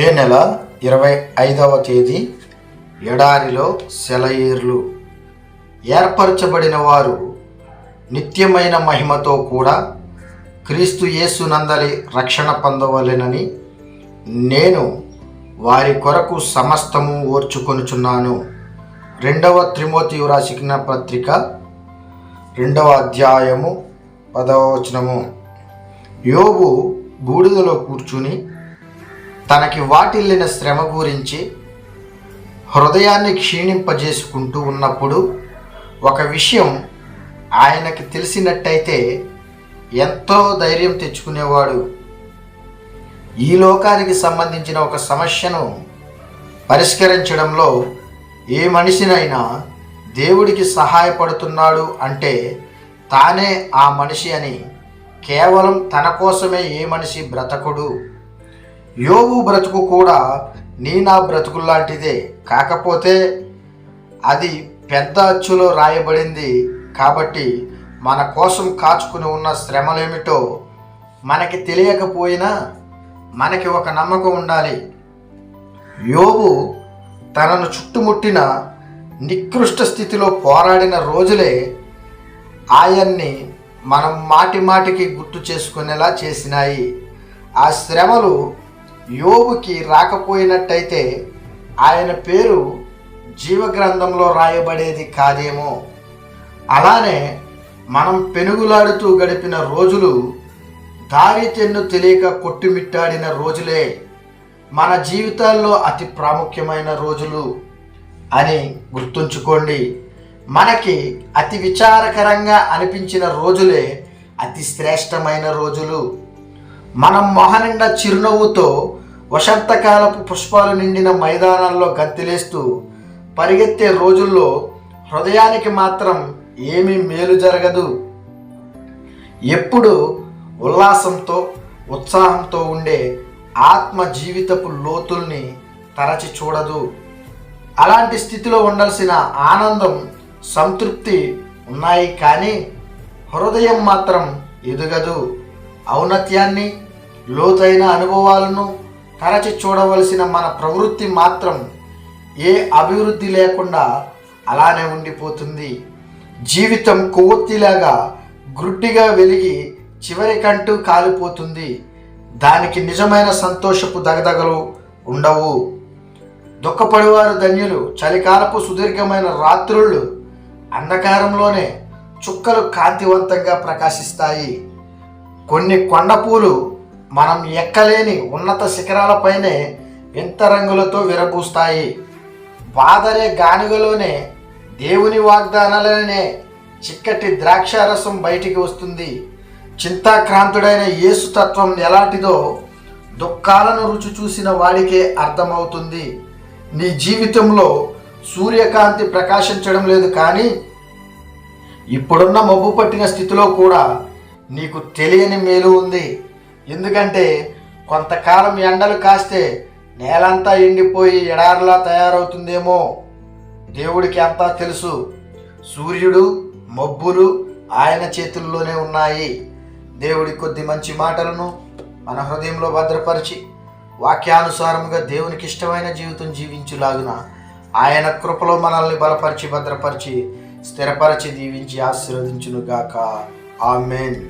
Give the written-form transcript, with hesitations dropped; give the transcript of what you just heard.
ఇదే నెల 25వ తేదీ ఎడారిలో సెలయేర్లు. ఏర్పరచబడిన వారు నిత్యమైన మహిమతో కూడా క్రీస్తు యేసునందలి రక్షణ పొందవలెనని నేను వారి కొరకు సమస్తము ఓర్చుకొనుచున్నాను. 2వ తిమోతియు రాసిన పత్రిక 2వ అధ్యాయము 10వ వచనము. యోబు బూడిదలో కూర్చుని తనకి వాటిల్లిన శ్రమ గురించి హృదయాన్ని క్షీణింపజేసుకుంటూ ఉన్నప్పుడు ఒక విషయం ఆయనకి తెలిసినట్టయితే ఎంతో ధైర్యం తెచ్చుకునేవాడు. ఈ లోకానికి సంబంధించిన ఒక సమస్యను పరిష్కరించడంలో ఏ మనిషినైనా దేవుడికి సహాయపడుతున్నాడు అంటే తానే ఆ మనిషి అని. కేవలం తన కోసమే ఏ మనిషి బ్రతకుడు. యోబు బ్రతుకు కూడా నా బ్రతుకులాంటిదే, కాకపోతే అది పెద్ద అచ్చులో రాయబడింది కాబట్టి మన కోసం కాచుకుని ఉన్న శ్రమలేమిటో మనకి తెలియకపోయినా మనకి ఒక నమ్మకం ఉండాలి. యోబు తనను చుట్టుముట్టిన నికృష్ట స్థితిలో పోరాడిన రోజులే ఆయన్ని మనం మాటి మాటికి గుర్తు చేసుకునేలా చేసినాయి. ఆ శ్రమలు యోబుకి రాకపోయినట్టయితే ఆయన పేరు జీవగ్రంథంలో రాయబడేది కాదేమో. అలానే మనం పెనుగులాడుతూ గడిపిన రోజులు దారి తెన్ను తెలియక కొట్టుమిట్టాడిన రోజులే మన జీవితాల్లో అతి ప్రాముఖ్యమైన రోజులు అని గుర్తుంచుకోండి. మనకి అతి విచారకరంగా అనిపించిన రోజులే అతి శ్రేష్టమైన రోజులు. మనం మొహనిండా చిరునవ్వుతో వసంతకాలపు పుష్పాలు నిండిన మైదానాల్లో గంతులేస్తూ పరిగెత్తే రోజుల్లో హృదయానికి మాత్రం ఏమీ మేలు జరగదు. ఎప్పుడు ఉల్లాసంతో ఉత్సాహంతో ఉండే ఆత్మ జీవితపు లోతుల్ని తరచి చూడదు. అలాంటి స్థితిలో ఉండాల్సిన ఆనందం, సంతృప్తి ఉన్నాయి, కానీ హృదయం మాత్రం ఎదుగదు. ఔన్నత్యాన్ని, లోతైన అనుభవాలను తరచి చూడవలసిన మన ప్రవృత్తి మాత్రం ఏ అభివృద్ధి లేకుండా అలానే ఉండిపోతుంది. జీవితం కొవ్వొత్తిలాగా గ్రుడ్డిగా వెలిగి చివరికంటూ కాలిపోతుంది. దానికి నిజమైన సంతోషపు దగదగలు ఉండవు. దుఃఖపడివారు ధన్యులు. చలికాలపు సుదీర్ఘమైన రాత్రుళ్ళు అంధకారంలోనే చుక్కలు కాంతివంతంగా ప్రకాశిస్తాయి. కొన్ని కొండపూలు మనం ఎక్కలేని ఉన్నత శిఖరాలపైనే వింత రంగులతో విరబూస్తాయి. బాదరే గానుగలోనే దేవుని వాగ్దానాలనే చిక్కటి ద్రాక్షారసం బయటికి వస్తుంది. చింతాక్రాంతుడైన యేసు తత్వం ఎలాంటిదో దుఃఖాలను రుచి చూసిన వాడికే అర్థమవుతుంది. నీ జీవితంలో సూర్యకాంతి ప్రకాశించడం లేదు, కానీ ఇప్పుడున్న మబ్బు పట్టిన స్థితిలో కూడా నీకు తెలియని మేలు ఉంది. ఎందుకంటే కొంతకాలం ఎండలు కాస్తే నేలంతా ఎండిపోయి ఎడారిలా తయారవుతుందేమో. దేవుడికి అంతా తెలుసు. సూర్యుడు, మబ్బులు ఆయన చేతుల్లోనే ఉన్నాయి. దేవుడి కొద్ది మంచి మాటలను మన హృదయంలో భద్రపరిచి వాక్యానుసారముగా దేవునికి ఇష్టమైన జీవితం జీవించులాగున ఆయన కృపలో మనల్ని బలపరిచి, భద్రపరిచి, స్థిరపరిచి, దీవించి ఆశీర్వదించునుగాక. ఆమేన్.